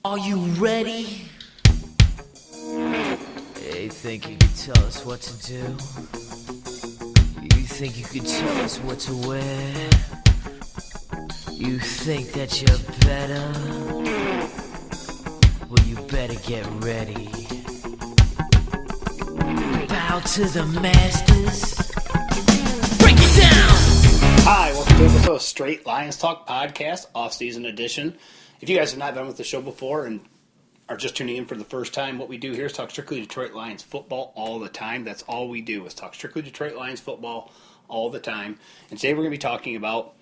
Are you ready? You think you can tell us what to do? You think you can tell us what to wear? You think that you're better? Well, you better get ready. Bow to the masters. Break it down! Hi, welcome to episode of Straight Lions Talk Podcast, off-season edition. If you guys have not been with the show before and are just tuning in for the first time, what we do here is talk strictly Detroit Lions football all the time. That's all we do is talk strictly Detroit Lions football all the time. And today we're going to be talking about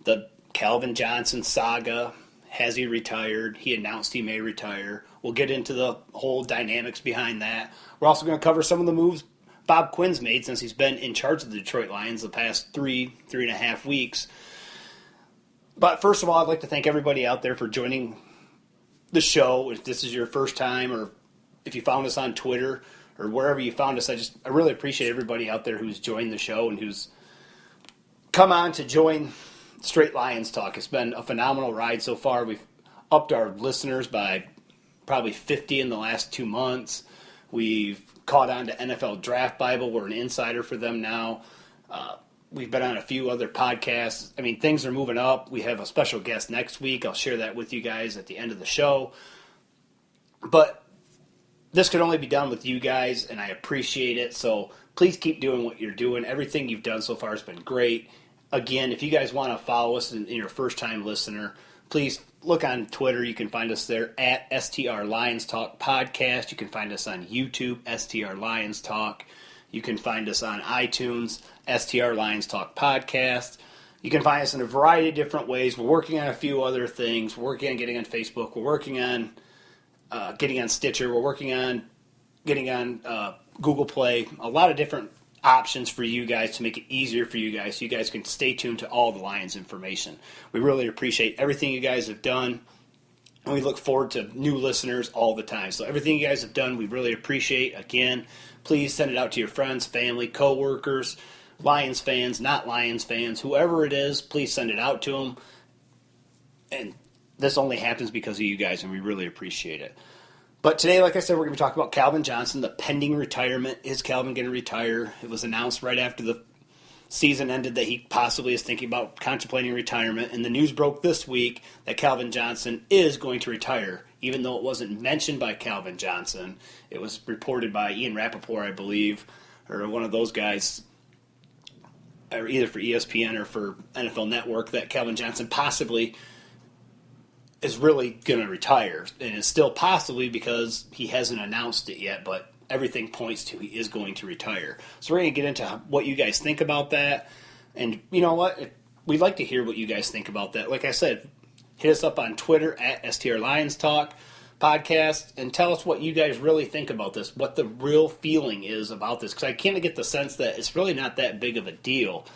the Calvin Johnson saga. Has he retired? He announced he may retire. We'll get into the whole dynamics behind that. We're also going to cover some of the moves Bob Quinn's made since he's been in charge of the Detroit Lions the past three and a half weeks. But first of all, I'd like to thank everybody out there for joining the show. If this is your first time, or if you found us on Twitter or wherever you found us, I really appreciate everybody out there who's joined the show and who's come on to join Straight Lions Talk. It's been a phenomenal ride so far. We've upped our listeners by probably 50 in the last 2 months. We've caught on to NFL Draft Bible. We're an insider for them now. We've been on a few other podcasts. I mean, things are moving up. We have a special guest next week. I'll share that with you guys at the end of the show. But this could only be done with you guys, and I appreciate it. So please keep doing what you're doing. Everything you've done so far has been great. Again, if you guys want to follow us and you're a first-time listener, please look on Twitter. You can find us there at STR Lions Talk Podcast. You can find us on YouTube, STR Lions Talk. You can find us on iTunes, STR Lions Talk Podcast. You can find us in a variety of different ways. We're working on a few other things. We're working on getting on Facebook. We're working on getting on Stitcher. We're working on getting on Google Play. A lot of different options for you guys to make it easier for you guys so you guys can stay tuned to all the Lions information. We really appreciate everything you guys have done, and we look forward to new listeners all the time. So everything you guys have done, we really appreciate. Again, please send it out to your friends, family, coworkers, Lions fans, not Lions fans, whoever it is, please send it out to them. And this only happens because of you guys, and we really appreciate it. But today, like I said, we're going to be talking about Calvin Johnson, the pending retirement. Is Calvin going to retire? It was announced right after the season ended that he possibly is thinking about contemplating retirement. And the news broke this week that Calvin Johnson is going to retire, even though it wasn't mentioned by Calvin Johnson. It was reported by Ian Rappaport, I believe, or one of those guys, or either for ESPN or for NFL Network, that Calvin Johnson possibly is really going to retire, and it's still possibly because he hasn't announced it yet, but everything points to he is going to retire. So we're going to get into what you guys think about that, and you know what? We'd like to hear what you guys think about that. Like I said, hit us up on Twitter at STR Lions Talk Podcast, and tell us what you guys really think about this, what the real feeling is about this, because I kind of get the sense that it's really not that big of a deal,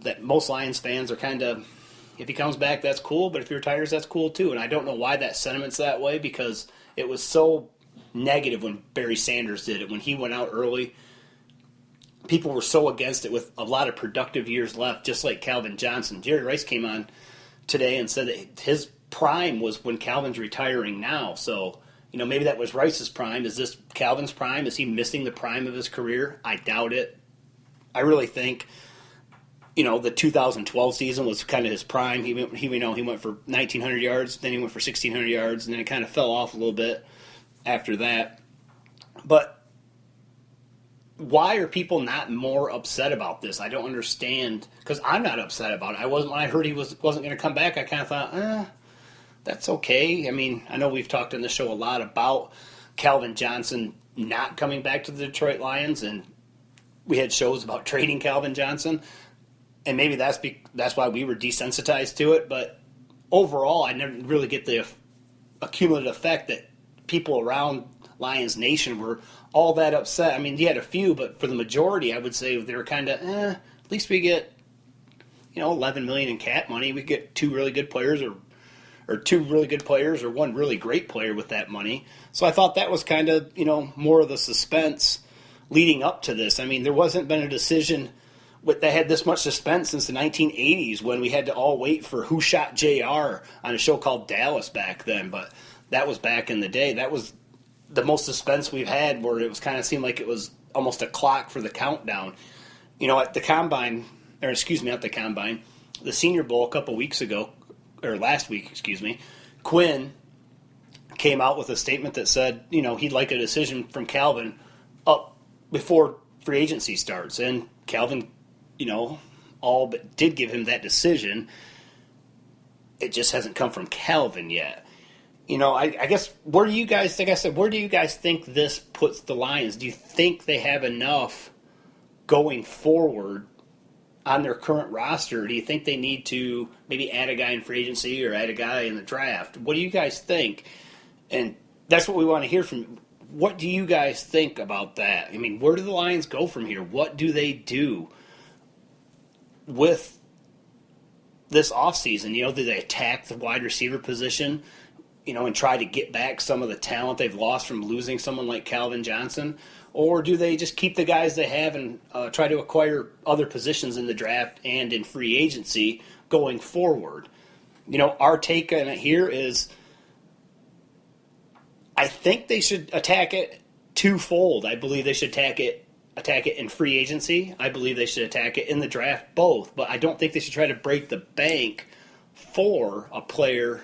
that most Lions fans are kind of, if he comes back, that's cool, but if he retires, that's cool too. And I don't know why that sentiment's that way, because it was so negative when Barry Sanders did it. When he went out early, people were so against it with a lot of productive years left, just like Calvin Johnson. Jerry Rice came on today and said that his prime was when Calvin's retiring now. So, maybe that was Rice's prime. Is this Calvin's prime? Is he missing the prime of his career? I doubt it. I really think the 2012 season was kind of his prime. He went for 1,900 yards, then he went for 1,600 yards, and then it kind of fell off a little bit after that. But why are people not more upset about this? I don't understand, because I'm not upset about it. I wasn't when I heard he wasn't going to come back. I kind of thought, that's okay. I mean, I know we've talked on the show a lot about Calvin Johnson not coming back to the Detroit Lions, and we had shows about trading Calvin Johnson. And maybe that's why we were desensitized to it. But overall, I never really get the accumulative effect that people around Lions Nation were all that upset. I mean, you had a few, but for the majority, I would say they were kind of, at least we get, $11 million in cap money. We get two really good players, or two really good players, or one really great player with that money. So I thought that was kind of, more of the suspense leading up to this. I mean, there wasn't been a decision that had this much suspense since the 1980s, when we had to all wait for Who Shot JR on a show called Dallas back then. But that was back in the day. That was the most suspense we've had, where it was kind of seemed like it was almost a clock for the countdown. At the combine, or excuse me, not the combine, the Senior Bowl a couple weeks ago, or last week, excuse me, Quinn came out with a statement that said, he'd like a decision from Calvin up before free agency starts. And Calvin, all but did give him that decision. It just hasn't come from Calvin yet. I guess, where do you guys think this puts the Lions? Do you think they have enough going forward on their current roster? Do you think they need to maybe add a guy in free agency or add a guy in the draft? What do you guys think? And that's what we want to hear from you. What do you guys think about that? I mean, where do the Lions go from here? What do they do with this offseason? Do they attack the wide receiver position, and try to get back some of the talent they've lost from losing someone like Calvin Johnson? Or do they just keep the guys they have and try to acquire other positions in the draft and in free agency going forward? Our take on it here is, I think they should attack it twofold. I believe they should attack it in free agency. I believe they should attack it in the draft, both. But I don't think they should try to break the bank for a player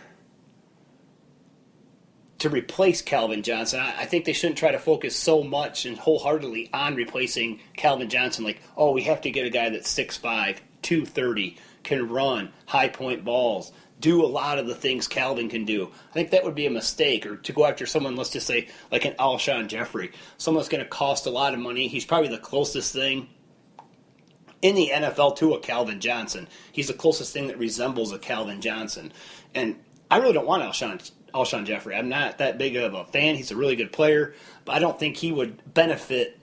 to replace Calvin Johnson. I think they shouldn't try to focus so much and wholeheartedly on replacing Calvin Johnson. Like, we have to get a guy that's 6'5", 230, can run, high point balls, do a lot of the things Calvin can do. I think that would be a mistake. Or to go after someone, let's just say, like an Alshon Jeffrey, someone that's going to cost a lot of money. He's probably the closest thing in the NFL to a Calvin Johnson. He's the closest thing that resembles a Calvin Johnson. And I really don't want Alshon Jeffrey. I'm not that big of a fan. He's a really good player, but I don't think he would benefit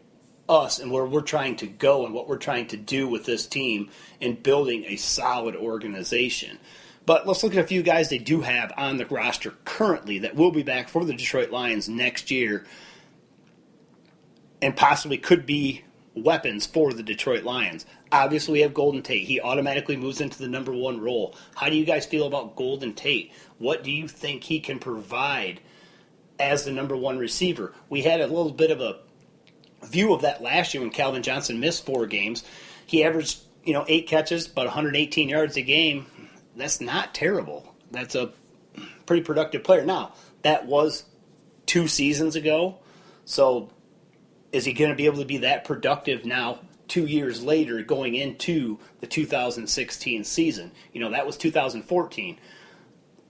us and where we're trying to go and what we're trying to do with this team in building a solid organization. But let's look at a few guys they do have on the roster currently that will be back for the Detroit Lions next year and possibly could be weapons for the Detroit Lions. Obviously, we have Golden Tate. He automatically moves into the number one role. How do you guys feel about Golden Tate? What do you think he can provide as the number one receiver? We had a little bit of a view of that last year when Calvin Johnson missed 4 games. He averaged 8 catches, about 118 yards a game. That's not terrible. That's a pretty productive player. Now, that was 2 seasons ago, so is he going to be able to be that productive now 2 years later going into the 2016 season? That was 2014.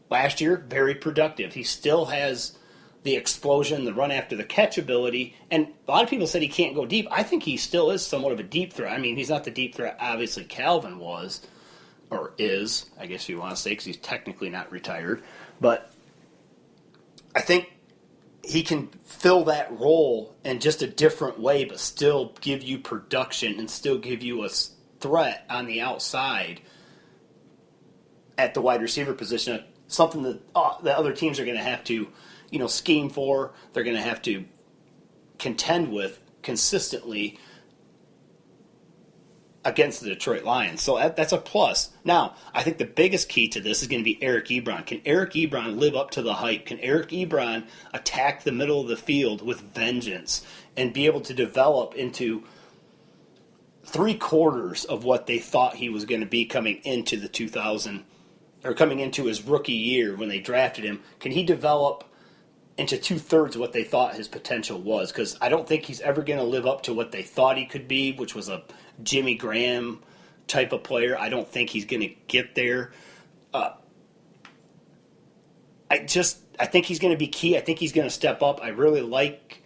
Last year, very productive. He still has the explosion, the run after the catch ability, and a lot of people said he can't go deep. I think he still is somewhat of a deep threat. I mean, he's not the deep threat obviously Calvin was, or is, I guess you want to say, because he's technically not retired. But I think he can fill that role in just a different way, but still give you production and still give you a threat on the outside at the wide receiver position, something that other teams are going to have to, scheme for. They're going to have to contend with consistently against the Detroit Lions. So that's a plus. Now, I think the biggest key to this is going to be Eric Ebron. Can Eric Ebron live up to the hype? Can Eric Ebron attack the middle of the field with vengeance and be able to develop into 3/4 of what they thought he was going to be coming into coming into his rookie year when they drafted him? Can he develop into 2/3 of what they thought his potential was? Because I don't think he's ever going to live up to what they thought he could be, which was a Jimmy Graham type of player. I don't think he's going to get there. I think he's going to be key. I think he's going to step up. I really like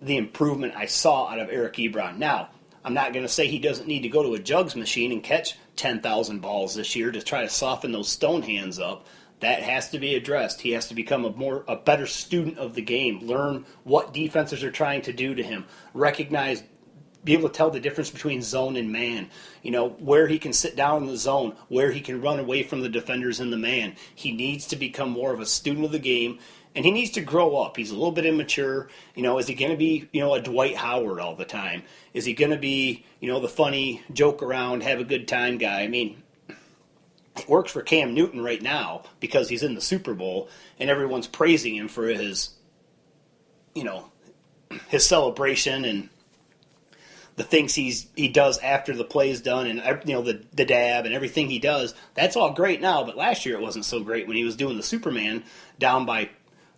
the improvement I saw out of Eric Ebron. Now, I'm not going to say he doesn't need to go to a jugs machine and catch 10,000 balls this year to try to soften those stone hands up. That has to be addressed. He has to become a better student of the game, learn what defenses are trying to do to him, recognize, be able to tell the difference between zone and man, where he can sit down in the zone, where he can run away from the defenders in the man. He needs to become more of a student of the game, and he needs to grow up. He's a little bit immature. Is he going to be, a Dwight Howard all the time? Is he going to be, the funny, joke around, have a good time guy? I mean, It works for Cam Newton right now because he's in the Super Bowl and everyone's praising him for his, his celebration and the things he does after the play is done, and the dab and everything he does. That's all great now, but last year it wasn't so great when he was doing the Superman down by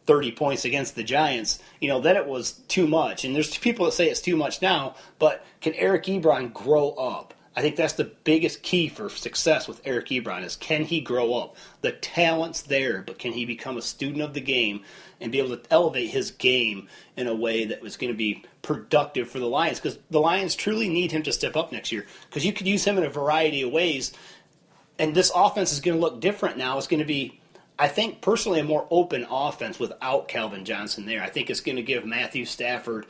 30 points against the Giants. Then it was too much, and there's people that say it's too much now. But can Eric Ebron grow up? I think that's the biggest key for success with Eric Ebron is, can he grow up? The talent's there, but can he become a student of the game and be able to elevate his game in a way that was going to be productive for the Lions? Because the Lions truly need him to step up next year, because you could use him in a variety of ways, and this offense is going to look different now. It's going to be, I think, personally, a more open offense without Calvin Johnson there. I think it's going to give Matthew Stafford,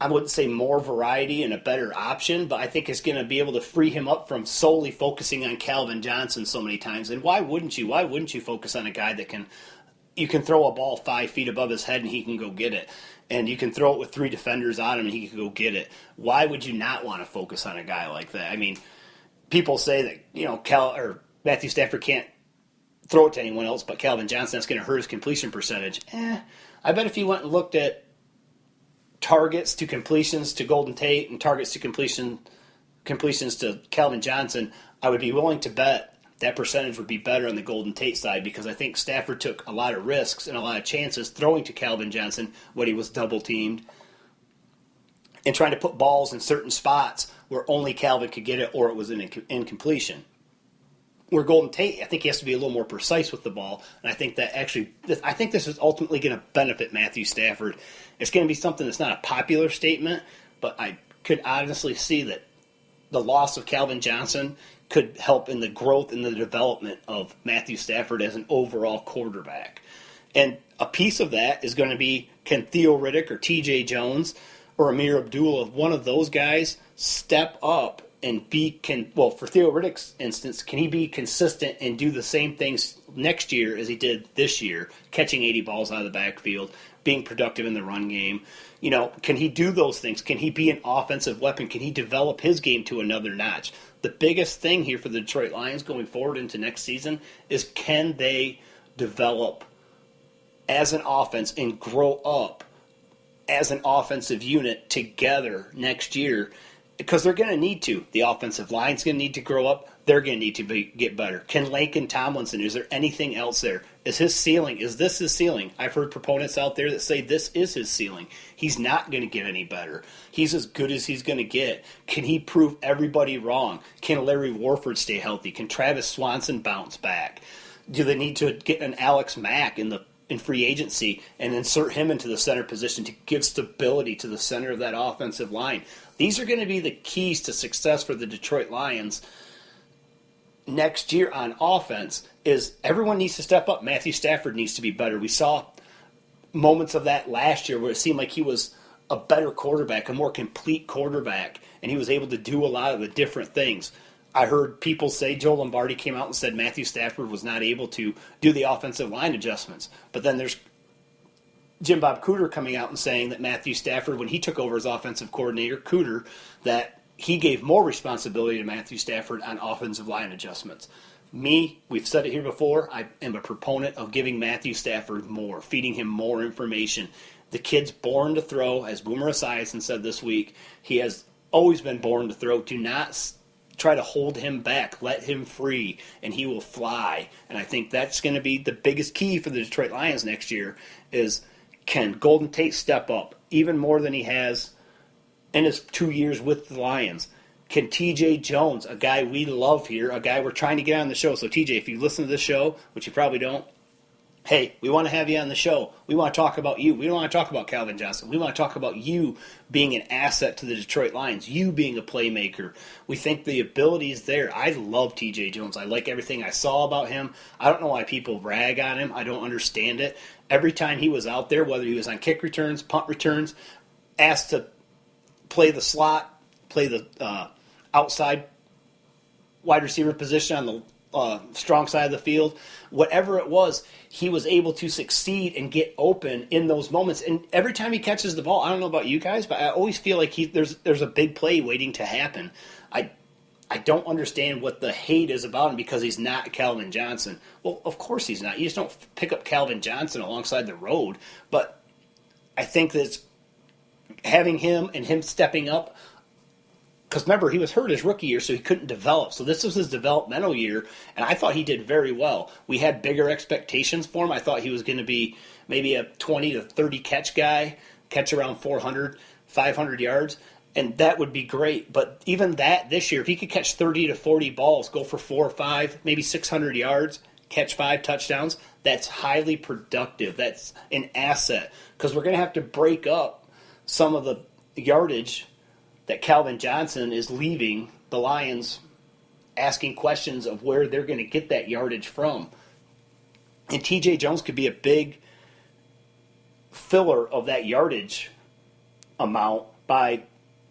I wouldn't say more variety and a better option, but I think it's going to be able to free him up from solely focusing on Calvin Johnson so many times. And why wouldn't you? Why wouldn't you focus on a guy that you can throw a ball 5 feet above his head and he can go get it? And you can throw it with 3 defenders on him and he can go get it. Why would you not want to focus on a guy like that? I mean, people say that, Matthew Stafford can't throw it to anyone else but Calvin Johnson. That's going to hurt his completion percentage. I bet if you went and looked at targets to completions to Golden Tate and targets to completions to Calvin Johnson, I would be willing to bet that percentage would be better on the Golden Tate side, because I think Stafford took a lot of risks and a lot of chances throwing to Calvin Johnson when he was double teamed and trying to put balls in certain spots where only Calvin could get it or it was an incompletion. Where Golden Tate, I think he has to be a little more precise with the ball, and I think this is ultimately going to benefit Matthew Stafford. It's going to be something that's not a popular statement, but I could honestly see that the loss of Calvin Johnson could help in the growth and the development of Matthew Stafford as an overall quarterback. And a piece of that is going to be, can Theo Riddick or TJ Jones or Amir Abdullah, one of those guys, step up and for Theo Riddick's instance, can he be consistent and do the same things next year as he did this year, catching 80 balls out of the backfield, being productive in the run game? Can he do those things? Can he be an offensive weapon? Can he develop his game to another notch? The biggest thing here for the Detroit Lions going forward into next season is, can they develop as an offense and grow up as an offensive unit together next year? Because they're going to need to. The offensive line's going to need to grow up. They're going to need to get better. Can Laken Tomlinson, is there anything else there? Is this his ceiling? I've heard proponents out there that say this is his ceiling. He's not going to get any better. He's as good as he's going to get. Can he prove everybody wrong? Can Larry Warford stay healthy? Can Travis Swanson bounce back? Do they need to get an Alex Mack in free agency and insert him into the center position to give stability to the center of that offensive line? These are going to be the keys to success for the Detroit Lions next year on offense. Is everyone needs to step up. Matthew Stafford needs to be better. We saw moments of that last year where it seemed like he was a better quarterback, a more complete quarterback, and he was able to do a lot of the different things. I heard people say, Joe Lombardi came out and said Matthew Stafford was not able to do the offensive line adjustments. But then there's Jim Bob Cooter coming out and saying that Matthew Stafford, when he took over as offensive coordinator, that he gave more responsibility to Matthew Stafford on offensive line adjustments. We've said it here before, I am a proponent of giving Matthew Stafford more, feeding him more information. The kid's born to throw, as Boomer Esiason said this week. He has always been born to throw. Do not try to hold him back. Let him free, and he will fly. And I think that's going to be the biggest key for the Detroit Lions next year is, can Golden Tate step up even more than he has in his 2 years with the Lions? Can TJ Jones, a guy we love here, a guy we're trying to get on the show. So TJ, if you listen to this show, which you probably don't, hey, we want to have you on the show. We want to talk about you. We don't want to talk about Calvin Johnson. We want to talk about you being an asset to the Detroit Lions, you being a playmaker. We think the ability is there. I love TJ Jones. I like everything I saw about him. I don't know why people rag on him. I don't understand it. Every time he was out there, whether he was on kick returns, punt returns, asked to play the slot, play the outside wide receiver position on the strong side of the field, whatever it was, he was able to succeed and get open in those moments. And every time he catches the ball, I don't know about you guys, but I always feel like there's a big play waiting to happen. I don't understand what the hate is about him because he's not Calvin Johnson. Well, of course he's not. You just don't pick up Calvin Johnson alongside the road. But I think that having him and him stepping up, because remember, he was hurt his rookie year, so he couldn't develop. So this was his developmental year, and I thought he did very well. We had bigger expectations for him. I thought he was going to be maybe a 20 to 30 catch guy, catch around 400, 500 yards, and that would be great. But even that this year, if he could catch 30 to 40 balls, go for 4 or 5, maybe 600 yards, catch 5 touchdowns, that's highly productive. That's an asset because we're going to have to break up some of the yardage that Calvin Johnson is leaving the Lions asking questions of where they're going to get that yardage from. And TJ Jones could be a big filler of that yardage amount by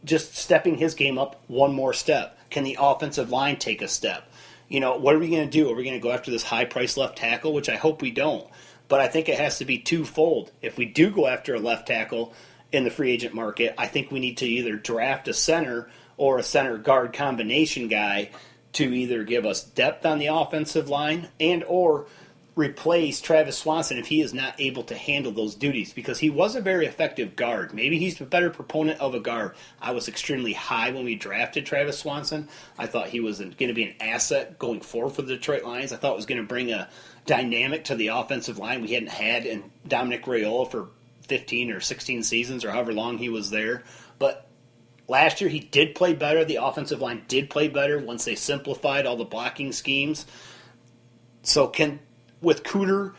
just stepping his game up one more step. Can the offensive line take a step? What are we going to do? Are we going to go after this high-priced left tackle, which I hope we don't. But I think it has to be twofold. If we do go after a left tackle in the free agent market, I think we need to either draft a center or a center guard combination guy to either give us depth on the offensive line and or replace Travis Swanson if he is not able to handle those duties, because he was a very effective guard. Maybe he's a better proponent of a guard. I was extremely high when we drafted Travis Swanson. I thought he was going to be an asset going forward for the Detroit Lions. I thought it was going to bring a dynamic to the offensive line we hadn't had in Dominic Raiola for 15 or 16 seasons or however long he was there. But last year he did play better. The offensive line did play better once they simplified all the blocking schemes. So with Cooter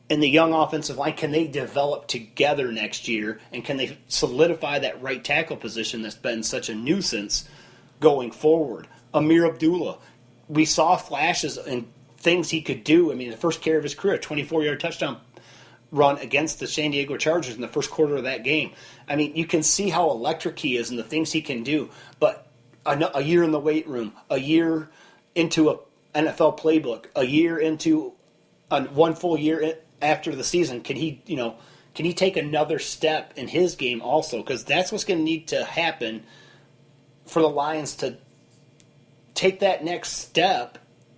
and the young offensive line, can they develop together next year? And can they solidify that right tackle position that's been such a nuisance going forward? Amir Abdullah, we saw flashes and things he could do. I mean, the first carry of his career, a 24-yard touchdown run against the San Diego Chargers in the first quarter of that game. I mean, you can see how electric he is and the things he can do. But a year in the weight room, a year into a NFL playbook, a year into one full year after the season, can he take another step in his game also? Because that's what's going to need to happen for the Lions to take that next step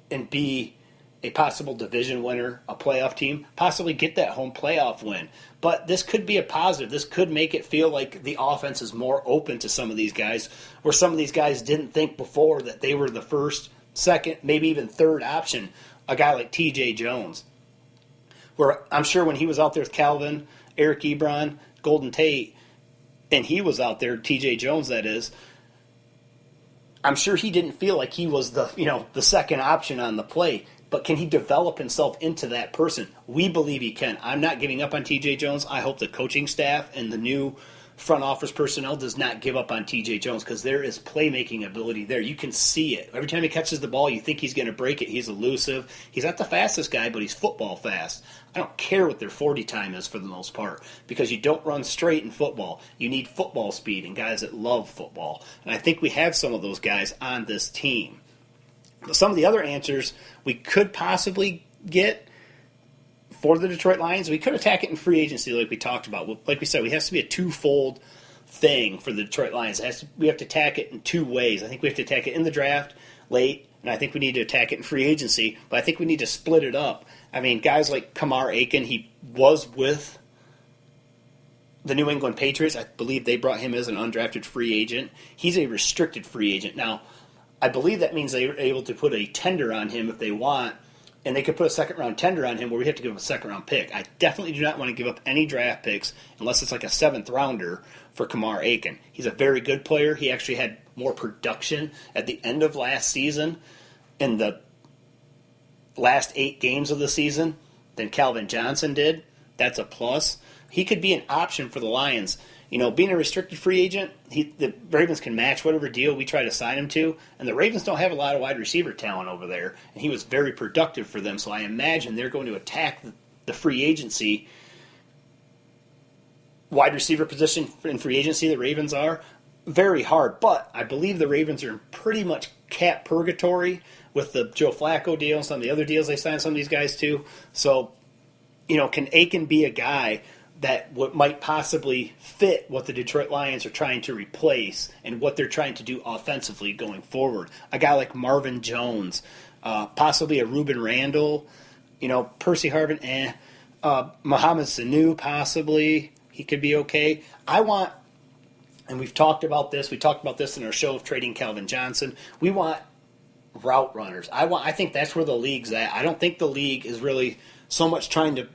and be a possible division winner, a playoff team, possibly get that home playoff win. But this could be a positive. This could make it feel like the offense is more open to some of these guys, where some of these guys didn't think before that they were the first, second, maybe even third option, a guy like TJ Jones. Where I'm sure when he was out there with Calvin, Eric Ebron, Golden Tate, and he was out there, TJ Jones that is, I'm sure he didn't feel like he was the second option on the play. But can he develop himself into that person? We believe he can. I'm not giving up on TJ Jones. I hope the coaching staff and the new front office personnel does not give up on TJ Jones, because there is playmaking ability there. You can see it. Every time he catches the ball, you think he's going to break it. He's elusive. He's not the fastest guy, but he's football fast. I don't care what their 40 time is for the most part, because you don't run straight in football. You need football speed and guys that love football. And I think we have some of those guys on this team. But some of the other answers we could possibly get for the Detroit Lions, we could attack it in free agency like we talked about. Like we said, it has to be a twofold thing for the Detroit Lions. We have to attack it in two ways. I think we have to attack it in the draft late, and I think we need to attack it in free agency, but I think we need to split it up. I mean, guys like Kamar Aiken, he was with the New England Patriots. I believe they brought him as an undrafted free agent. He's a restricted free agent. Now, I believe that means they were able to put a tender on him if they want, and they could put a second-round tender on him where we have to give him a second-round pick. I definitely do not want to give up any draft picks unless it's like a seventh-rounder for Kamar Aiken. He's a very good player. He actually had more production at the end of last season in the last 8 games of the season than Calvin Johnson did. That's a plus. He could be an option for the Lions. You know, being a restricted free agent, the Ravens can match whatever deal we try to sign him to, and the Ravens don't have a lot of wide receiver talent over there, and he was very productive for them, so I imagine they're going to attack the free agency wide receiver position in free agency, the Ravens are, very hard, but I believe the Ravens are in pretty much cap purgatory with the Joe Flacco deal and some of the other deals they signed some of these guys to, so, you know, can Aiken be a guy that what might possibly fit what the Detroit Lions are trying to replace and what they're trying to do offensively going forward. A guy like Marvin Jones, possibly a Ruben Randall, Percy Harvin, Mohamed Sanu possibly. He could be okay. I want, and we talked about this in our show of trading Calvin Johnson, we want route runners. I think that's where the league's at. I don't think the league is really so much trying to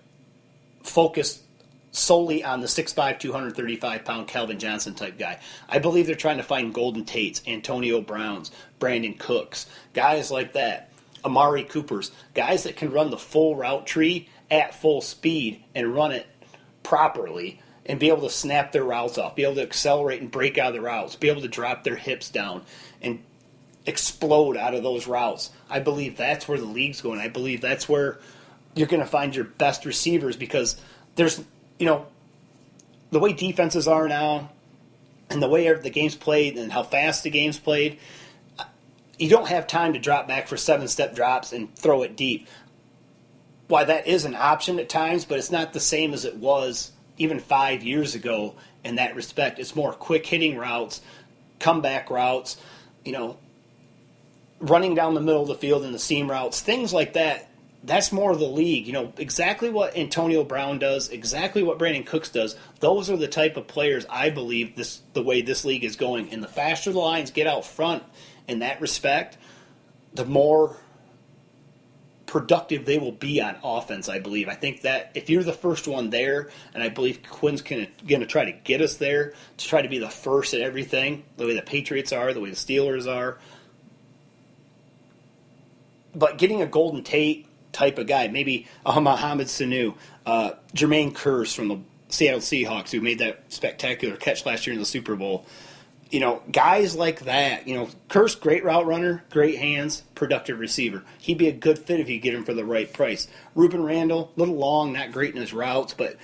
focus solely on the 6'5", 235-pound Calvin Johnson type guy. I believe they're trying to find Golden Tates, Antonio Browns, Brandon Cooks, guys like that, Amari Coopers, guys that can run the full route tree at full speed and run it properly and be able to snap their routes off, be able to accelerate and break out of the routes, be able to drop their hips down and explode out of those routes. I believe that's where the league's going. I believe that's where you're going to find your best receivers because there's, the way defenses are now and the way the game's played and how fast the game's played, you don't have time to drop back for 7-step drops and throw it deep. Why, that is an option at times, but it's not the same as it was even 5 years ago in that respect. It's more quick-hitting routes, comeback routes, running down the middle of the field in the seam routes, things like that. That's more of the league. Exactly what Antonio Brown does, exactly what Brandon Cooks does. Those are the type of players I believe the way this league is going. And the faster the Lions get out front in that respect, the more productive they will be on offense, I believe. I think that if you're the first one there, and I believe Quinn's going to try to get us there, to try to be the first at everything, the way the Patriots are, the way the Steelers are. But getting a Golden Tate type of guy, maybe a Mohamed Sanu, Jermaine Kearse from the Seattle Seahawks who made that spectacular catch last year in the Super Bowl. Guys like that. Kearse, great route runner, great hands, productive receiver. He'd be a good fit if you get him for the right price. Ruben Randall, a little long, not great in his routes, but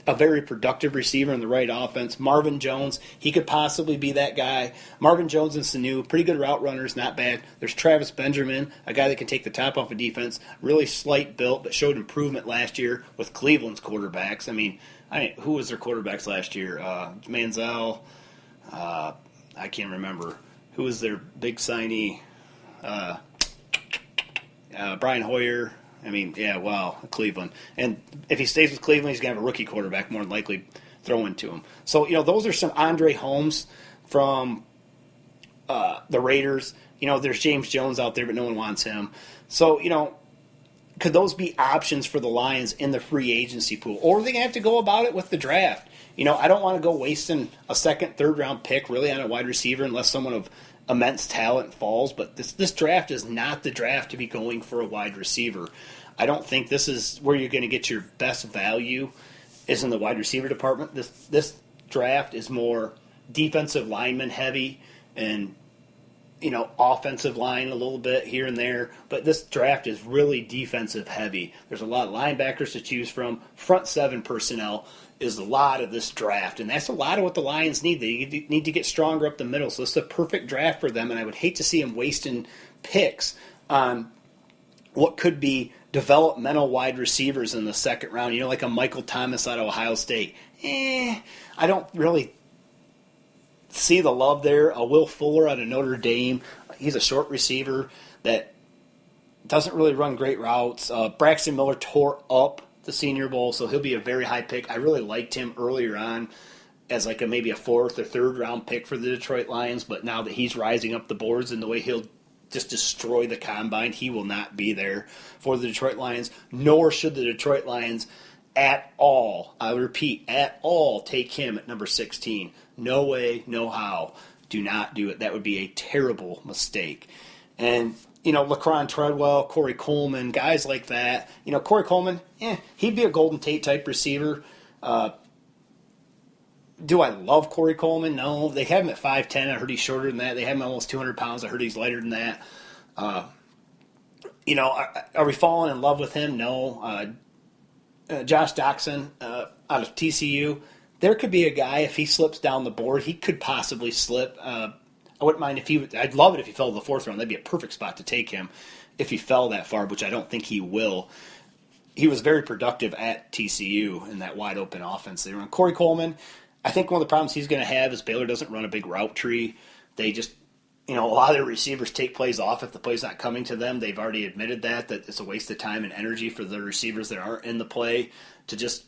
a very productive receiver in the right offense. Marvin Jones, he could possibly be that guy. Marvin Jones and Sanu, pretty good route runners, not bad. There's Travis Benjamin, a guy that can take the top off of defense, really slight built, but showed improvement last year with Cleveland's quarterbacks. I mean, who was their quarterbacks last year? Manziel, I can't remember. Who was their big signee? Brian Hoyer. Cleveland. And if he stays with Cleveland, he's going to have a rookie quarterback more than likely thrown to him. So, those are some Andre Holmes from the Raiders. There's James Jones out there, but no one wants him. So, could those be options for the Lions in the free agency pool? Or are they going to have to go about it with the draft? I don't want to go wasting a second, third-round pick really on a wide receiver unless someone of immense talent falls. But this draft is not the draft to be going for a wide receiver. I don't think this is where you're going to get your best value is in the wide receiver department. This draft is more defensive lineman heavy and offensive line a little bit here and there, but this draft is really defensive heavy. There's a lot of linebackers to choose from. Front seven personnel is a lot of this draft, and that's a lot of what the Lions need. They need to get stronger up the middle, so it's a perfect draft for them, and I would hate to see them wasting picks on what could be developmental wide receivers in the second round, like a Michael Thomas out of Ohio State. I don't really see the love there. A Will Fuller out of Notre Dame. He's a short receiver that doesn't really run great routes. Braxton Miller tore up the Senior Bowl, so he'll be a very high pick. I really liked him earlier on as maybe a fourth or third round pick for the Detroit Lions, but now that he's rising up the boards and the way he'll just destroy the combine, he will not be there for the Detroit Lions, nor should the Detroit Lions at all, I repeat, at all take him at number 16. No way, no how. Do not do it. That would be a terrible mistake. And, Laquan Treadwell, Corey Coleman, guys like that. Corey Coleman, he'd be a Golden Tate type receiver. Do I love Corey Coleman? No. They have him at 5'10". I heard he's shorter than that. They have him almost 200 pounds. I heard he's lighter than that. Are we falling in love with him? No. Josh Doxson out of TCU, there could be a guy, if he slips down the board, he could possibly slip. I wouldn't mind I'd love it if he fell to the fourth round. That'd be a perfect spot to take him if he fell that far, which I don't think he will. he was very productive at TCU in that wide open offense they run. Corey Coleman, I think one of the problems he's going to have is Baylor doesn't run a big route tree. They just, a lot of their receivers take plays off if the play's not coming to them. They've already admitted that it's a waste of time and energy for the receivers that aren't in the play to just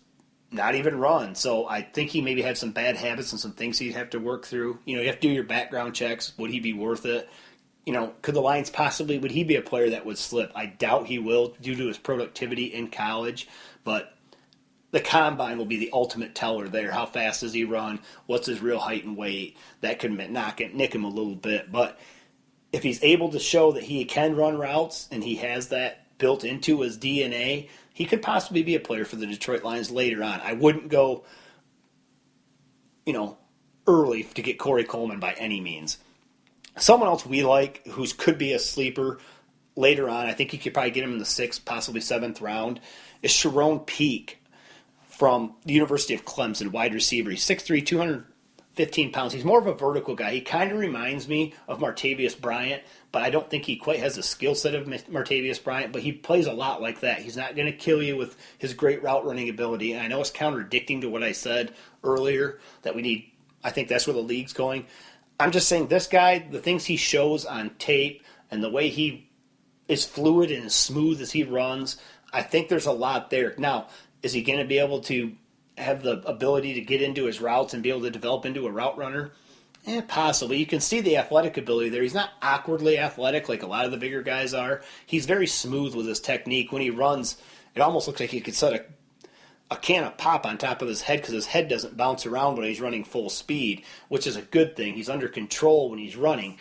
not even run. So I think he maybe had some bad habits and some things he'd have to work through. You have to do your background checks. Would he be worth it? Could the Lions would he be a player that would slip? I doubt he will due to his productivity in college, but the combine will be the ultimate teller there. How fast does he run? What's his real height and weight? That could nick him a little bit. But if he's able to show that he can run routes and he has that built into his DNA, he could possibly be a player for the Detroit Lions later on. I wouldn't go, early to get Corey Coleman by any means. Someone else we like who could be a sleeper later on, I think you could probably get him in the 6th, possibly 7th round, is Sharon Peak from the University of Clemson, wide receiver. He's 6'3", 215 pounds. He's more of a vertical guy. He kind of reminds me of Martavius Bryant, but I don't think he quite has the skill set of Martavius Bryant, but he plays a lot like that. He's not going to kill you with his great route running ability, and I know it's contradicting to what I said earlier, that I think that's where the league's going. I'm just saying this guy, the things he shows on tape and the way he is fluid and as smooth as he runs, I think there's a lot there. Now, is he going to be able to have the ability to get into his routes and be able to develop into a route runner? Possibly. You can see the athletic ability there. He's not awkwardly athletic like a lot of the bigger guys are. He's very smooth with his technique. When he runs, it almost looks like he could set a can of pop on top of his head because his head doesn't bounce around when he's running full speed, which is a good thing. He's under control when he's running.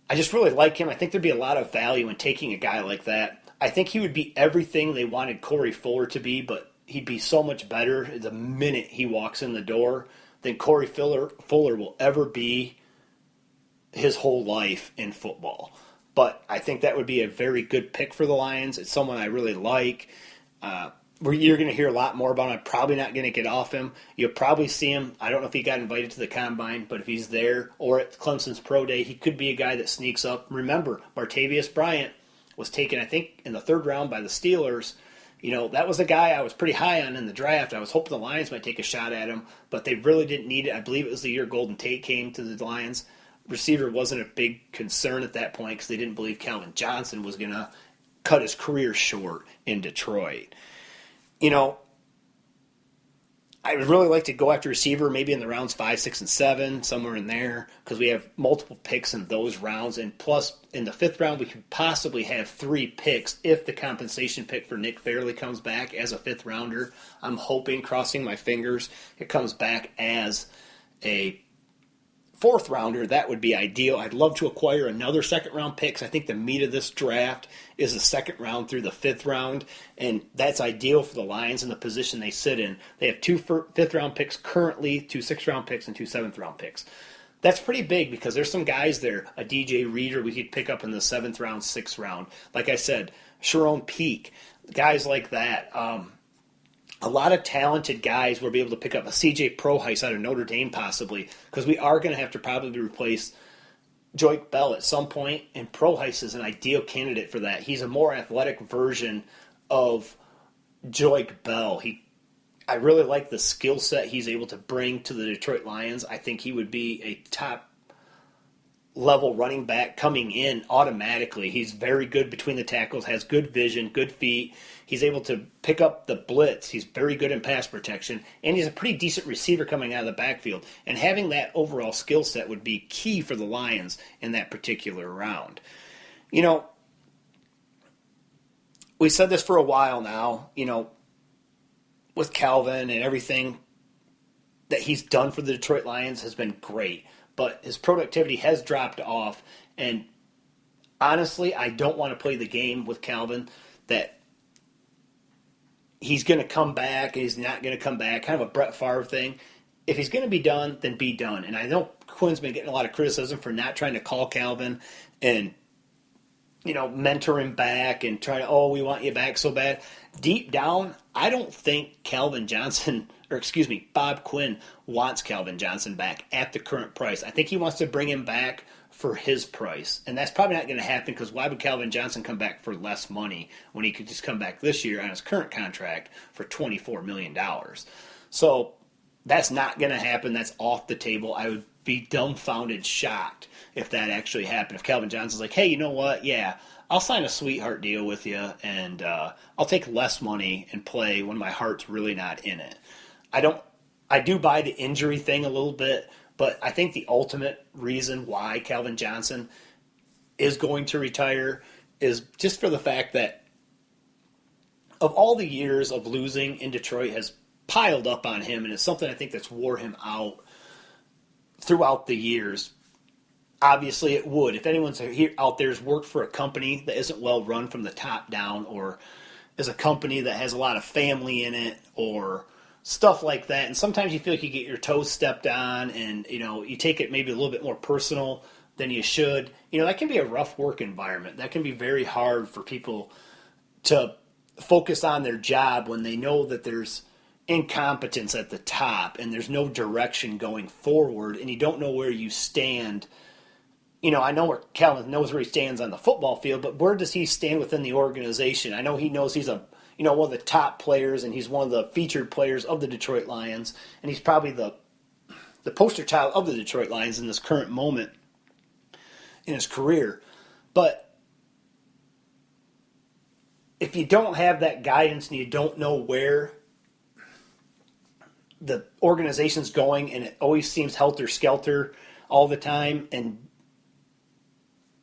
I just really like him. I think there'd be a lot of value in taking a guy like that. I think he would be everything they wanted Corey Fuller to be, but he'd be so much better the minute he walks in the door than Corey Fuller will ever be his whole life in football. But I think that would be a very good pick for the Lions. It's someone I really like. You're going to hear a lot more about him. I'm probably not going to get off him. You'll probably see him. I don't know if he got invited to the Combine, but if he's there or at Clemson's Pro Day, he could be a guy that sneaks up. Remember, Martavius Bryant was taken, I think, in the 3rd round by the Steelers. That was a guy I was pretty high on in the draft. I was hoping the Lions might take a shot at him, but they really didn't need it. I believe it was the year Golden Tate came to the Lions. Receiver wasn't a big concern at that point because they didn't believe Calvin Johnson was going to cut his career short in Detroit. I would really like to go after receiver maybe in the rounds 5, 6, and 7, somewhere in there, because we have multiple picks in those rounds. And plus, in the 5th round, we could possibly have 3 picks if the compensation pick for Nick Fairley comes back as a 5th rounder. I'm hoping, crossing my fingers, it comes back as a 4th rounder. That would be ideal. I'd love to acquire another 2nd round pick because I think the meat of this draft is the 2nd round through the 5th round, and that's ideal for the Lions in the position they sit in. They have 2 5th round picks currently, 2 6th round picks, and 2 7th round picks. That's pretty big because there's some guys there, a DJ Reader we could pick up in the 7th round, 6th round. Like I said, Sharon Peak, guys like that. A lot of talented guys will be able to pick up a CJ Proheis out of Notre Dame possibly, because we are going to have to probably replace Joique Bell at some point, and Proheis is an ideal candidate for that. He's a more athletic version of Joique Bell. I really like the skill set he's able to bring to the Detroit Lions. I think he would be a top level running back coming in automatically. He's very good between the tackles, has good vision, good feet. He's able to pick up the blitz. He's very good in pass protection, and he's a pretty decent receiver coming out of the backfield. And having that overall skill set would be key for the Lions in that particular round. We said this for a while now, with Calvin and everything that he's done for the Detroit Lions has been great. But his productivity has dropped off. And honestly, I don't want to play the game with Calvin that he's going to come back and he's not going to come back, kind of a Brett Favre thing. If he's going to be done, then be done. And I know Quinn's been getting a lot of criticism for not trying to call Calvin and, mentor him back and try to, we want you back so bad. Deep down, I don't think Bob Quinn wants Calvin Johnson back at the current price. I think he wants to bring him back for his price. And that's probably not going to happen because why would Calvin Johnson come back for less money when he could just come back this year on his current contract for $24 million? So that's not going to happen. That's off the table. I would be dumbfounded, shocked if that actually happened. If Calvin Johnson's like, hey, you know what? Yeah, I'll sign a sweetheart deal with you, and I'll take less money and play when my heart's really not in it. I do buy the injury thing a little bit, but I think the ultimate reason why Calvin Johnson is going to retire is just for the fact that of all the years of losing in Detroit has piled up on him, and it's something I think that's wore him out throughout the years. Obviously, it would. If anyone's out there has worked for a company that isn't well run from the top down, or is a company that has a lot of family in it, or stuff like that, and sometimes you feel like you get your toes stepped on, and you take it maybe a little bit more personal than you should. That can be a rough work environment. That can be very hard for people to focus on their job when they know that there's incompetence at the top and there's no direction going forward, and you don't know where you stand. I know where Calvin knows where he stands on the football field, but where does he stand within the organization? I know he knows he's one of the top players, and he's one of the featured players of the Detroit Lions, and he's probably the poster child of the Detroit Lions in this current moment in his career. But if you don't have that guidance and you don't know where the organization's going, and it always seems helter-skelter all the time, and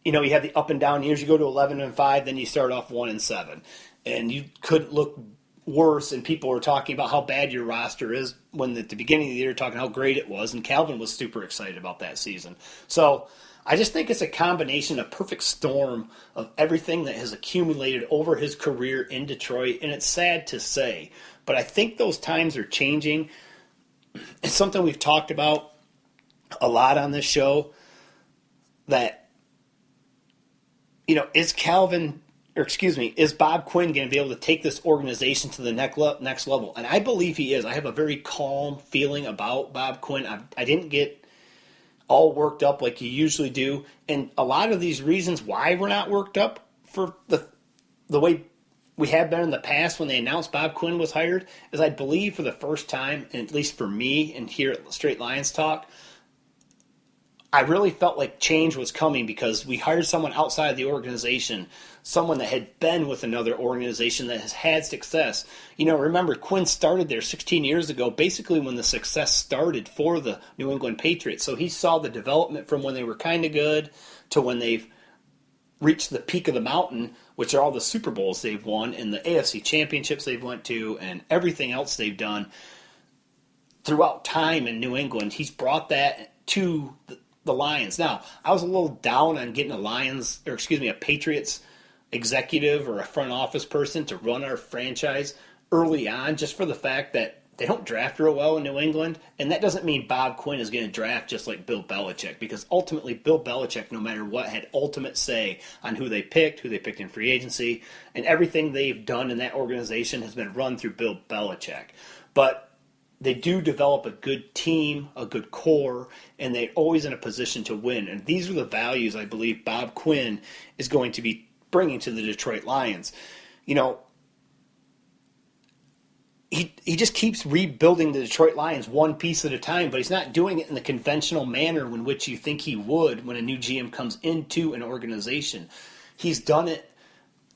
you have the up and down years. You go to 11-5, then you start off 1-7, and you couldn't look worse. And people were talking about how bad your roster is when at the beginning of the year talking how great it was, and Calvin was super excited about that season. So I just think it's a combination, a perfect storm of everything that has accumulated over his career in Detroit, and it's sad to say, but I think those times are changing. It's something we've talked about a lot on this show, that is Bob Quinn going to be able to take this organization to the next level? And I believe he is. I have a very calm feeling about Bob Quinn. I didn't get all worked up like you usually do. And a lot of these reasons why we're not worked up for the way we have been in the past when they announced Bob Quinn was hired is I believe for the first time, and at least for me and here at Straight Lions Talk, I really felt like change was coming because we hired someone outside of the organization, someone that had been with another organization that has had success. Remember, Quinn started there 16 years ago, basically when the success started for the New England Patriots. So he saw the development from when they were kind of good to when they've reached the peak of the mountain, which are all the Super Bowls they've won and the AFC championships they've went to and everything else they've done throughout time in New England. He's brought that to the Lions. Now, I was a little down on getting a Patriots executive or a front office person to run our franchise early on, just for the fact that they don't draft real well in New England. And that doesn't mean Bob Quinn is going to draft just like Bill Belichick, because ultimately Bill Belichick, no matter what, had ultimate say on who they picked in free agency, and everything they've done in that organization has been run through Bill Belichick. But they do develop a good team, a good core, and they're always in a position to win. And these are the values I believe Bob Quinn is going to be bringing to the Detroit Lions. He just keeps rebuilding the Detroit Lions one piece at a time, but he's not doing it in the conventional manner in which you think he would when a new GM comes into an organization. He's done it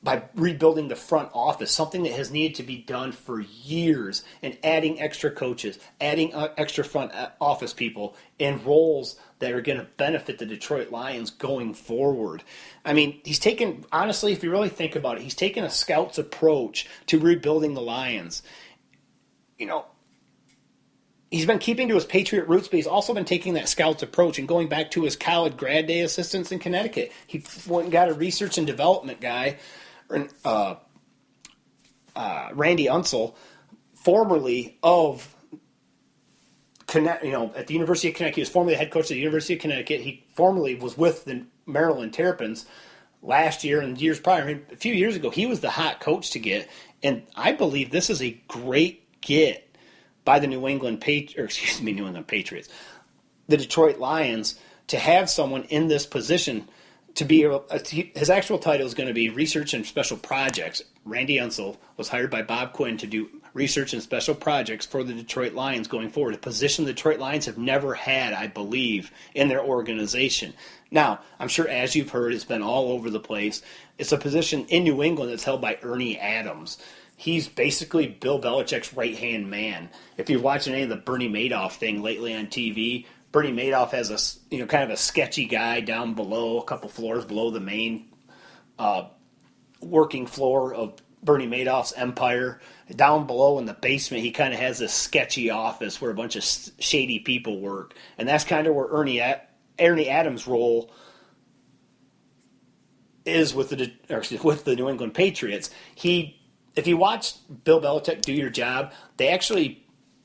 by rebuilding the front office, something that has needed to be done for years, and adding extra coaches, adding extra front office people in roles that are going to benefit the Detroit Lions going forward. I mean, honestly, if you really think about it, he's taken a scout's approach to rebuilding the Lions. He's been keeping to his Patriot roots, but he's also been taking that scout's approach and going back to his college grad day assistants in Connecticut. He went and got a research and development guy, Randy Unsel, formerly of at the University of Connecticut. He was formerly the head coach at the University of Connecticut. He formerly was with the Maryland Terrapins last year and years prior. I mean, a few years ago, he was the hot coach to get, and I believe this is a great get by the New England Patriots, the Detroit Lions, to have someone in this position to be his actual title is going to be research and special projects. Randy Edsall was hired by Bob Quinn to do research and special projects for the Detroit Lions going forward, a position the Detroit Lions have never had, I believe, in their organization. Now, I'm sure as you've heard, it's been all over the place. It's a position in New England that's held by Ernie Adams. He's basically Bill Belichick's right-hand man. If you're watching any of the Bernie Madoff thing lately on TV, Bernie Madoff has a kind of a sketchy guy down below, a couple floors below the main working floor of Bernie Madoff's empire. Down below in the basement, he kind of has this sketchy office where a bunch of shady people work, and that's kind of where Ernie Adams' role is with the New England Patriots. If you watch Bill Belichick do your job, they actually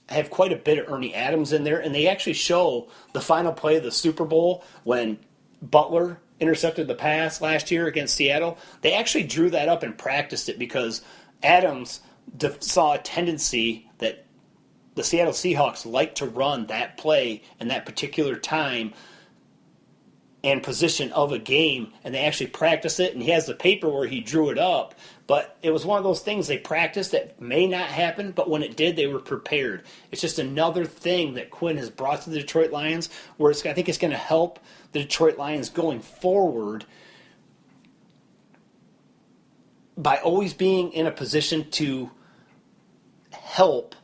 have quite a bit of Ernie Adams in there, and they actually show the final play of the Super Bowl when Butler intercepted the pass last year against Seattle. They actually drew that up and practiced it because Adams saw a tendency that the Seattle Seahawks like to run that play in that particular time and position of a game, and they actually practiced it, and he has the paper where he drew it up. But it was one of those things they practiced that may not happen, but when it did, they were prepared. It's just another thing that Quinn has brought to the Detroit Lions where I think it's going to help the Detroit Lions going forward by always being in a position to help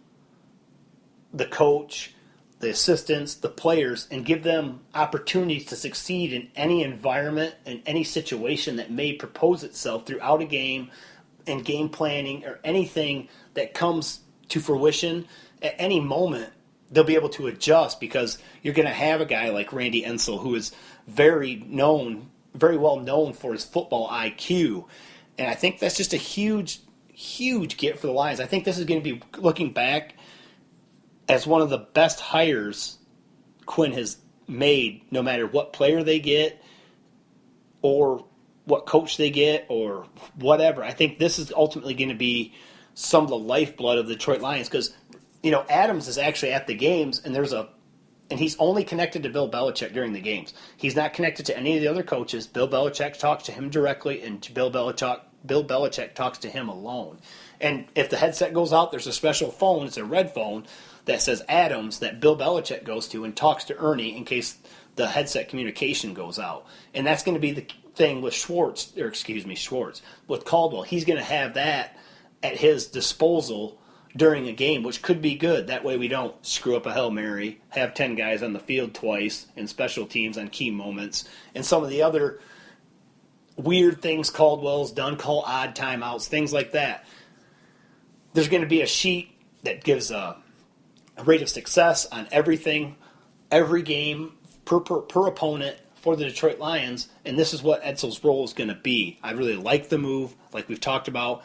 the coach, the assistants, the players, and give them opportunities to succeed in any environment and any situation that may propose itself throughout a game and game planning or anything that comes to fruition at any moment. They'll be able to adjust because you're going to have a guy like Randy Edsall who is very well known for his football IQ. And I think that's just a huge, huge get for the Lions. I think this is going to be, looking back, as one of the best hires Quinn has made, no matter what player they get or what coach they get or whatever. I think this is ultimately going to be some of the lifeblood of the Detroit Lions because, Adams is actually at the games and he's only connected to Bill Belichick during the games. He's not connected to any of the other coaches. Bill Belichick talks to him directly, and Bill Belichick talks to him alone. And if the headset goes out, there's a special phone. It's a red phone that says Adams that Bill Belichick goes to and talks to Ernie in case the headset communication goes out. And that's going to be the thing with Schwartz. With Caldwell. He's going to have that at his disposal during a game, which could be good. That way we don't screw up a Hail Mary, have 10 guys on the field twice in special teams on key moments, and some of the other weird things Caldwell's done, call odd timeouts, things like that. There's going to be a sheet that gives a rate of success on everything, every game, per opponent for the Detroit Lions, and this is what Edsall's role is going to be. I really like the move, like we've talked about.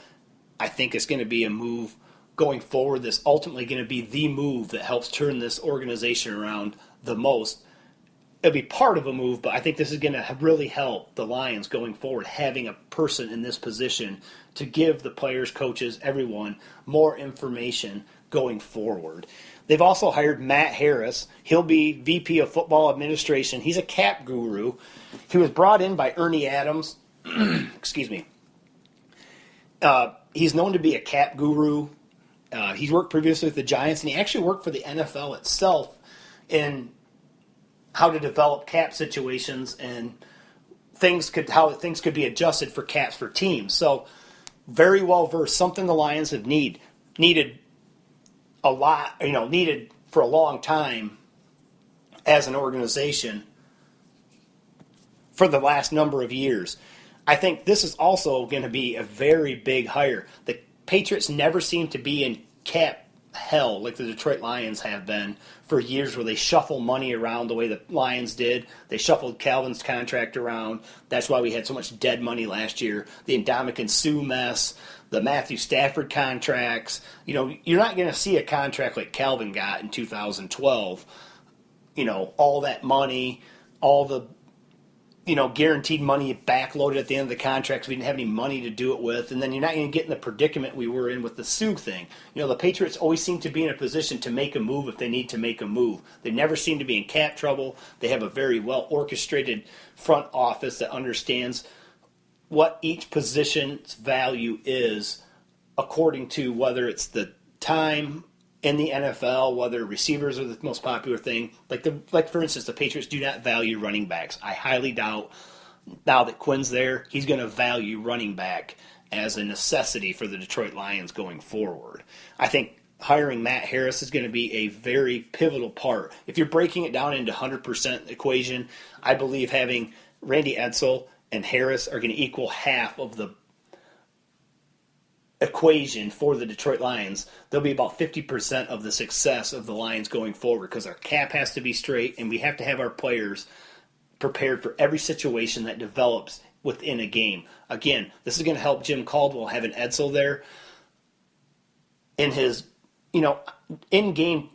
I think it's going to be a move going forward that's ultimately going to be the move that helps turn this organization around the most. It'll be part of a move, but I think this is going to really help the Lions going forward, having a person in this position to give the players, coaches, everyone more information going forward. They've also hired Matt Harris. He'll be VP of Football Administration. He's a cap guru. He was brought in by Ernie Adams. Excuse me. He's known to be a cap guru. He's worked previously with the Giants, and he actually worked for the NFL itself in how to develop cap situations and how things could be adjusted for caps for teams. So very well versed, something the Lions have needed a lot, needed for a long time as an organization for the last number of years. I think this is also going to be a very big hire. The Patriots never seem to be in cap hell like the Detroit Lions have been for years, where they shuffle money around the way the Lions did. They shuffled Calvin's contract around. That's why we had so much dead money last year. The Ndamukong Suh mess, the Matthew Stafford contracts. You're not going to see a contract like Calvin got in 2012. All that money, all the guaranteed money backloaded at the end of the contract. So we didn't have any money to do it with. And then you're not going to get in the predicament we were in with the Sue thing. The Patriots always seem to be in a position to make a move if they need to make a move. They never seem to be in cap trouble. They have a very well orchestrated front office that understands what each position's value is according to whether it's the time in the NFL, whether receivers are the most popular thing. Like for instance, the Patriots do not value running backs. I highly doubt now that Quinn's there, he's going to value running back as a necessity for the Detroit Lions going forward. I think hiring Matt Harris is going to be a very pivotal part. If you're breaking it down into 100% equation, I believe having Randy Edsall and Harris are going to equal half of the equation for the Detroit Lions. They'll be about 50% of the success of the Lions going forward because our cap has to be straight and we have to have our players prepared for every situation that develops within a game. Again, this is going to help Jim Caldwell having Edsall there in his, in-game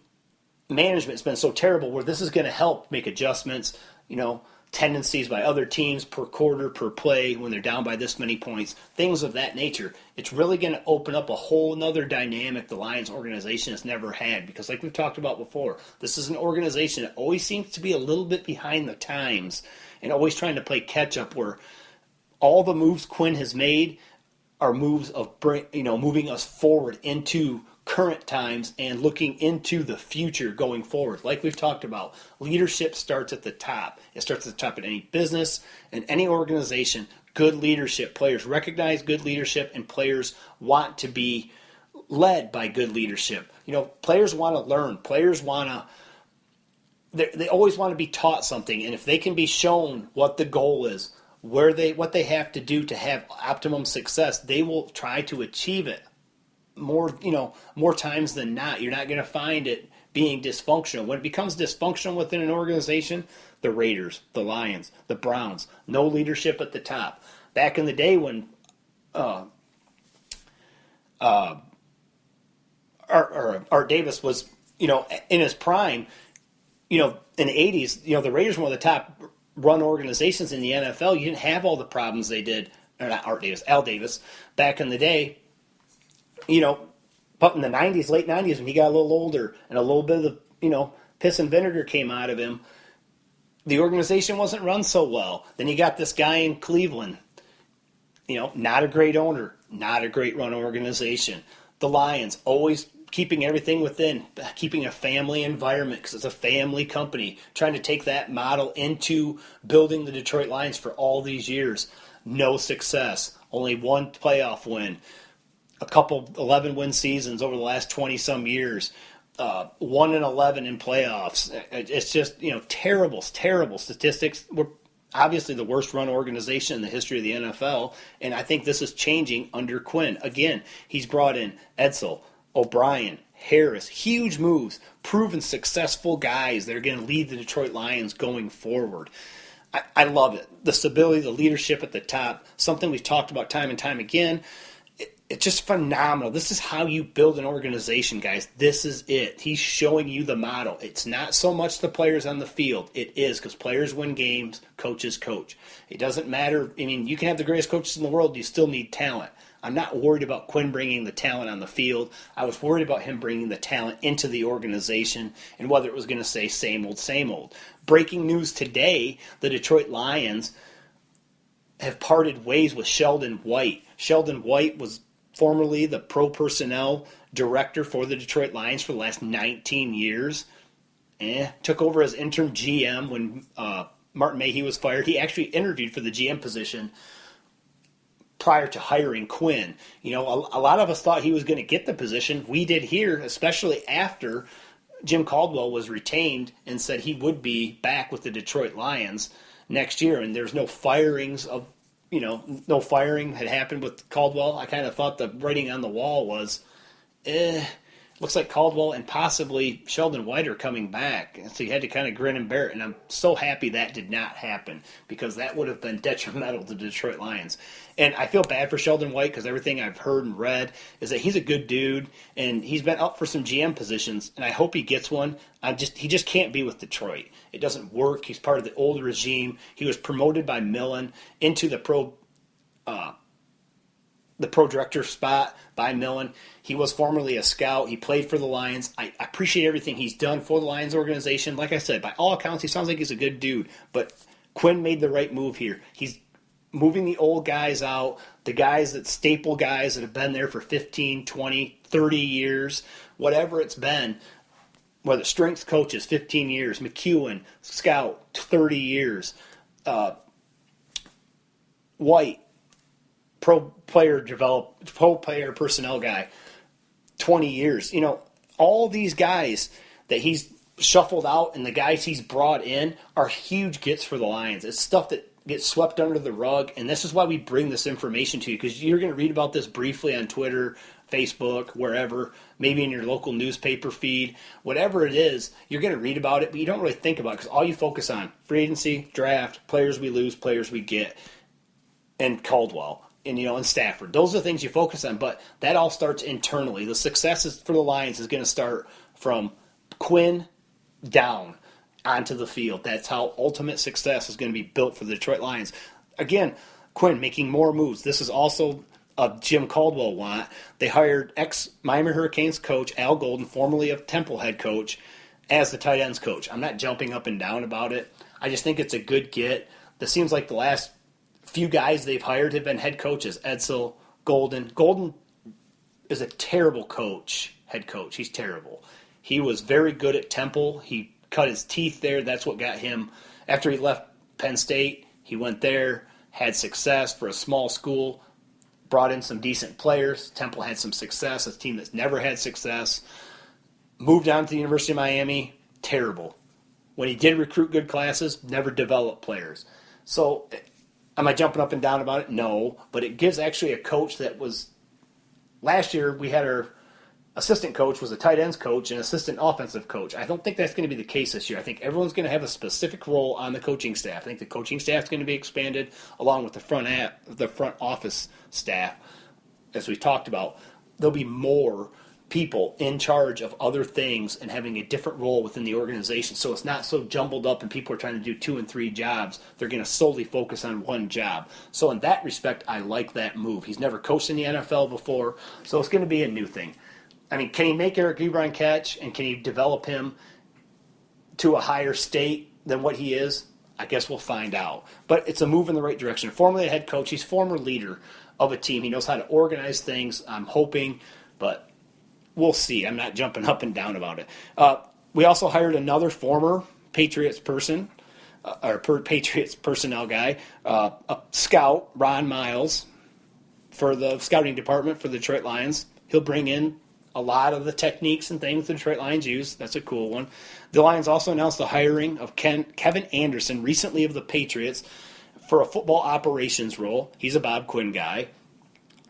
management has been so terrible where this is going to help make adjustments, tendencies by other teams per quarter, per play, when they're down by this many points, things of that nature. It's really going to open up a whole nother dynamic the Lions organization has never had because like we've talked about before, this is an organization that always seems to be a little bit behind the times and always trying to play catch-up where all the moves Quinn has made are moves of moving us forward into current times and looking into the future going forward. Like we've talked about, leadership starts at the top. It starts at the top in any business and any organization. Good leadership. Players recognize good leadership and players want to be led by good leadership. Players want to learn. Players want to, they always want to be taught something. And if they can be shown what the goal is, what they have to do to have optimum success, they will try to achieve it. More times than not. You're not going to find it being dysfunctional. When it becomes dysfunctional within an organization, the Raiders, the Lions, the Browns, no leadership at the top. Back in the day when Art Davis was, in his prime, in the 80s, the Raiders were one of the top run organizations in the NFL. You didn't have all the problems they did, or not Art Davis, Al Davis, back in the day. But in the 90s, late 90s, when he got a little older and a little bit of the, piss and vinegar came out of him, the organization wasn't run so well. Then you got this guy in Cleveland, not a great owner, not a great run organization. The Lions, always keeping everything within, keeping a family environment because it's a family company, trying to take that model into building the Detroit Lions for all these years. No success, only one playoff win. A couple 11-win seasons over the last 20-some years, 1-11 in playoffs. It's just, terrible statistics. We're obviously the worst run organization in the history of the NFL, and I think this is changing under Quinn. Again, he's brought in Edsall, O'Brien, Harris, huge moves, proven successful guys that are going to lead the Detroit Lions going forward. I love it. The stability, the leadership at the top, something we've talked about time and time again. It's just phenomenal. This is how you build an organization, guys. This is it. He's showing you the model. It's not so much the players on the field. It is because players win games, coaches coach. It doesn't matter. You can have the greatest coaches in the world. You still need talent. I'm not worried about Quinn bringing the talent on the field. I was worried about him bringing the talent into the organization and whether it was going to say same old, same old. Breaking news today, the Detroit Lions have parted ways with Sheldon White. Sheldon White was formerly the pro personnel director for the Detroit Lions for the last 19 years. Took over as interim GM when Martin Mayhew was fired. He actually interviewed for the GM position prior to hiring Quinn. A lot of us thought he was going to get the position. We did here, especially after Jim Caldwell was retained and said he would be back with the Detroit Lions next year. And there's no firings of no firing had happened with Caldwell. I kind of thought the writing on the wall was, looks like Caldwell and possibly Sheldon White are coming back. And so you had to kind of grin and bear it. And I'm so happy that did not happen because that would have been detrimental to the Detroit Lions. And I feel bad for Sheldon White because everything I've heard and read is that he's a good dude and he's been up for some GM positions. And I hope he gets one. He just can't be with Detroit. It doesn't work. He's part of the old regime. He was promoted by Millen into the pro director spot by Millen. He was formerly a scout. He played for the Lions. I appreciate everything he's done for the Lions organization. Like I said, by all accounts, he sounds like he's a good dude. But Quinn made the right move here. He's moving the old guys out, the guys that staple guys that have been there for 15, 20, 30 years, whatever it's been, whether strength coaches, 15 years, McEwen, scout, 30 years, White, pro player personnel guy, 20 years. All these guys that he's shuffled out and the guys he's brought in are huge gets for the Lions. It's stuff that gets swept under the rug, and this is why we bring this information to you, because you're going to read about this briefly on Twitter, Facebook, wherever, maybe in your local newspaper feed, whatever it is, you're going to read about it, but you don't really think about it because all you focus on, free agency, draft, players we lose, players we get, and Caldwell. And Stafford. Those are the things you focus on, but that all starts internally. The success for the Lions is going to start from Quinn down onto the field. That's how ultimate success is going to be built for the Detroit Lions. Again, Quinn making more moves. This is also a Jim Caldwell want. They hired ex-Miami Hurricanes coach Al Golden, formerly of Temple head coach, as the tight ends coach. I'm not jumping up and down about it. I just think it's a good get. This seems like the last few guys they've hired have been head coaches. Edsel, Golden. Golden is a terrible head coach. He's terrible. He was very good at Temple. He cut his teeth there. That's what got him. After he left Penn State, he went there, had success for a small school, brought in some decent players. Temple had some success, a team that's never had success. Moved on to the University of Miami, terrible. When he did recruit good classes, never developed players. So am I jumping up and down about it? No, but it gives actually a coach that was – last year we had our assistant coach was a tight ends coach and assistant offensive coach. I don't think that's going to be the case this year. I think everyone's going to have a specific role on the coaching staff. I think the coaching staff is going to be expanded along with the front office staff, as we talked about. There'll be more people in charge of other things and having a different role within the organization. So it's not so jumbled up and people are trying to do 2 and 3 jobs. They're going to solely focus on one job. So in that respect, I like that move. He's never coached in the NFL before, so it's going to be a new thing. I mean, can he make Eric Ebron catch and can he develop him to a higher state than what he is? I guess we'll find out. But it's a move in the right direction. Formerly a head coach, he's former leader of a team. He knows how to organize things, I'm hoping, but we'll see. I'm not jumping up and down about it. We also hired another former Patriots person, Patriots personnel guy, a scout, Ron Miles, for the scouting department for the Detroit Lions. He'll bring in a lot of the techniques and things the Detroit Lions use. That's a cool one. The Lions also announced the hiring of Kevin Anderson, recently of the Patriots, for a football operations role. He's a Bob Quinn guy.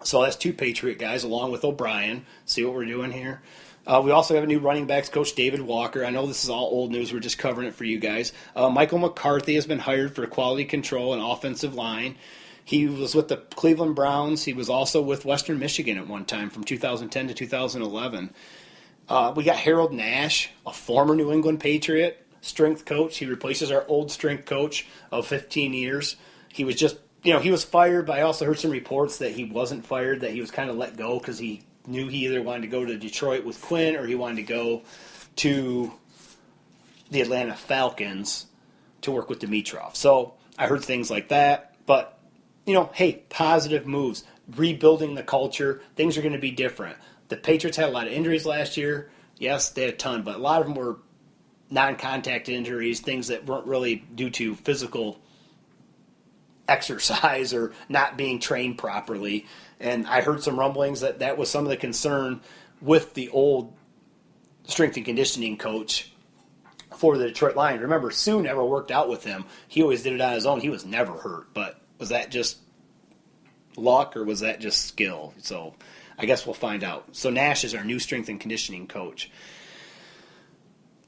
So that's 2 Patriot guys along with O'Brien. See what we're doing here? We also have a new running backs coach, David Walker. I know this is all old news. We're just covering it for you guys. Michael McCarthy has been hired for quality control and offensive line. He was with the Cleveland Browns. He was also with Western Michigan at one time from 2010 to 2011. We got Harold Nash, a former New England Patriot, strength coach. He replaces our old strength coach of 15 years. He was just, he was fired, but I also heard some reports that he wasn't fired, that he was kind of let go because he knew he either wanted to go to Detroit with Quinn or he wanted to go to the Atlanta Falcons to work with Dimitroff. So I heard things like that, but hey, positive moves, rebuilding the culture. Things are going to be different. The Patriots had a lot of injuries last year. Yes, they had a ton, but a lot of them were non-contact injuries, things that weren't really due to physical exercise or not being trained properly. And I heard some rumblings that was some of the concern with the old strength and conditioning coach for the Detroit Lions. Remember, Sue never worked out with him. He always did it on his own. He was never hurt, but was that just luck or was that just skill? So I guess we'll find out. So Nash is our new strength and conditioning coach.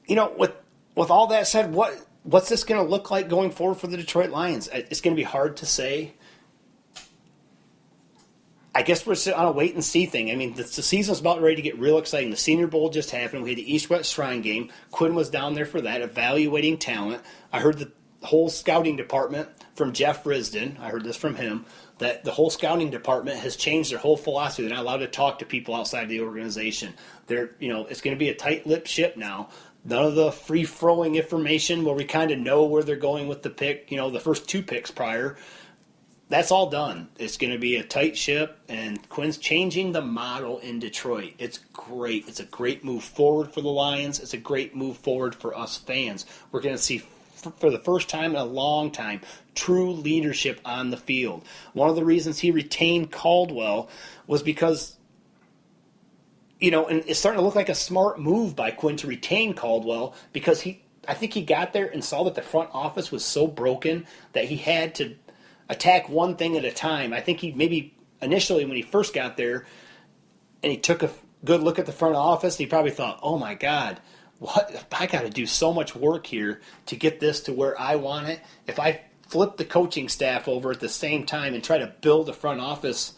With all that said, what's this going to look like going forward for the Detroit Lions? It's going to be hard to say. I guess we're on a wait-and-see thing. I mean, the season's about ready to get real exciting. The Senior Bowl just happened. We had the East-West Shrine game. Quinn was down there for that, evaluating talent. I heard the whole scouting department from Jeff Risden, I heard this from him, that the whole scouting department has changed their whole philosophy. They're not allowed to talk to people outside the organization. It's going to be a tight-lipped ship now. None of the free-flowing information where we kind of know where they're going with the pick, the first 2 picks prior. That's all done. It's going to be a tight ship, and Quinn's changing the model in Detroit. It's great. It's a great move forward for the Lions. It's a great move forward for us fans. We're going to see, for the first time in a long time, true leadership on the field. One of the reasons he retained Caldwell was because, and it's starting to look like a smart move by Quinn to retain Caldwell, because I think he got there and saw that the front office was so broken that he had to attack one thing at a time. I think he maybe initially when he first got there and he took a good look at the front office, he probably thought, oh my God, what, I got to do so much work here to get this to where I want it. If I flip the coaching staff over at the same time and try to build a front office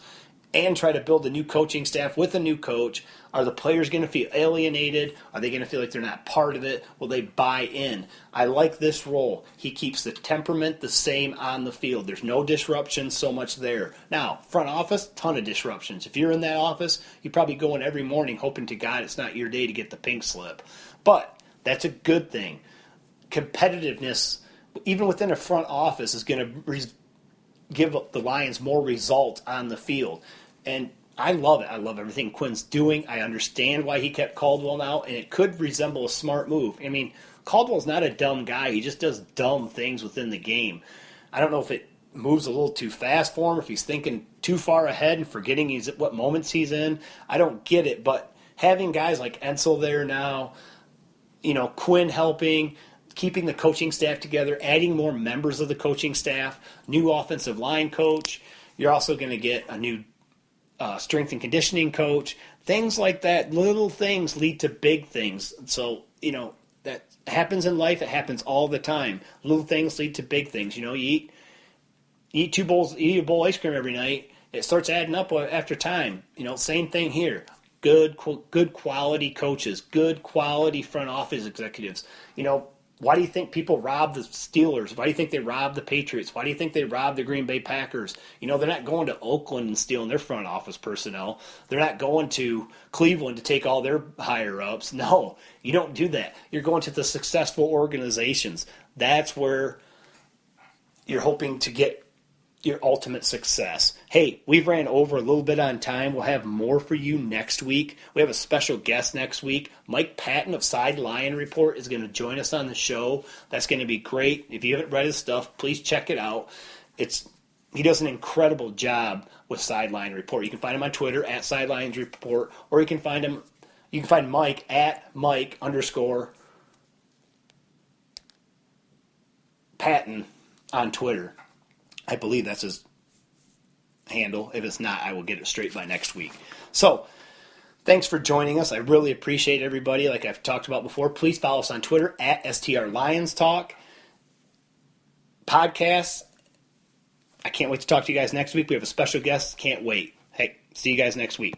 and try to build a new coaching staff with a new coach, are the players going to feel alienated? Are they going to feel like they're not part of it? Will they buy in? I like this role. He keeps the temperament the same on the field. There's no disruption so much there. Now, front office, ton of disruptions. If you're in that office, you probably go in every morning hoping to God it's not your day to get the pink slip. But that's a good thing. Competitiveness, even within a front office, is going to give the Lions more result on the field. And I love it. I love everything Quinn's doing. I understand why he kept Caldwell now, and it could resemble a smart move. I mean, Caldwell's not a dumb guy. He just does dumb things within the game. I don't know if it moves a little too fast for him, if he's thinking too far ahead and forgetting what moments he's in. I don't get it, but having guys like Ensel there now, Quinn helping, keeping the coaching staff together, adding more members of the coaching staff, new offensive line coach. You're also going to get a new strength and conditioning coach. Things like that, little things lead to big things. So, that happens in life. It happens all the time. Little things lead to big things. You eat a bowl of ice cream every night. It starts adding up after time. Same thing here. Good quality coaches, good quality front office executives. Why do you think people rob the Steelers? Why do you think they rob the Patriots? Why do you think they rob the Green Bay Packers? They're not going to Oakland and stealing their front office personnel. They're not going to Cleveland to take all their higher-ups. No, you don't do that. You're going to the successful organizations. That's where you're hoping to get your ultimate success. Hey, we've ran over a little bit on time. We'll have more for you next week. We have a special guest next week. Mike Patton of Sideline Report is going to join us on the show. That's going to be great. If you haven't read his stuff, please check it out. He does an incredible job with Sideline Report. You can find him on Twitter at Sidelines Report, or you can find Mike at Mike_Patton on Twitter. I believe that's his handle. If it's not, I will get it straight by next week. So, thanks for joining us. I really appreciate everybody. Like I've talked about before, please follow us on Twitter at STR Lions Talk. Podcasts. I can't wait to talk to you guys next week. We have a special guest. Can't wait. Hey, see you guys next week.